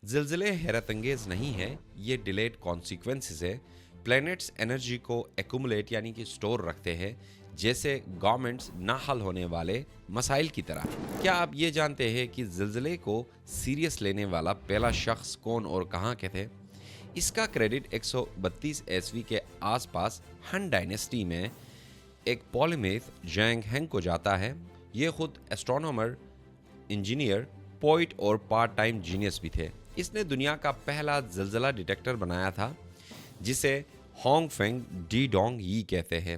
ज़िलज़िले हैरतअंगेज़ नहीं है, ये डिलेड कॉन्सिक्वेंसेस है। प्लैनेट्स एनर्जी को एक्युमुलेट यानी कि स्टोर रखते हैं, जैसे गवर्नमेंट्स ना हल होने वाले मसाइल की तरह। क्या आप ये जानते हैं कि ज़िलज़िले को सीरियस लेने वाला पहला शख्स कौन और कहाँ के थे? इसका क्रेडिट 132 ईस्वी के आसपास हन डायनेस्टी में एक पॉलीमेथ जैंग हेंग को जाता है। ये खुद एस्ट्रोनॉमर, इंजीनियर, पोइट और पार्ट टाइम जीनियस भी थे। इसने दुनिया का पहला ज़िलज़ला डिटेक्टर बनाया था, जिसे होंग फेंग डी डोंग यी कहते हैं।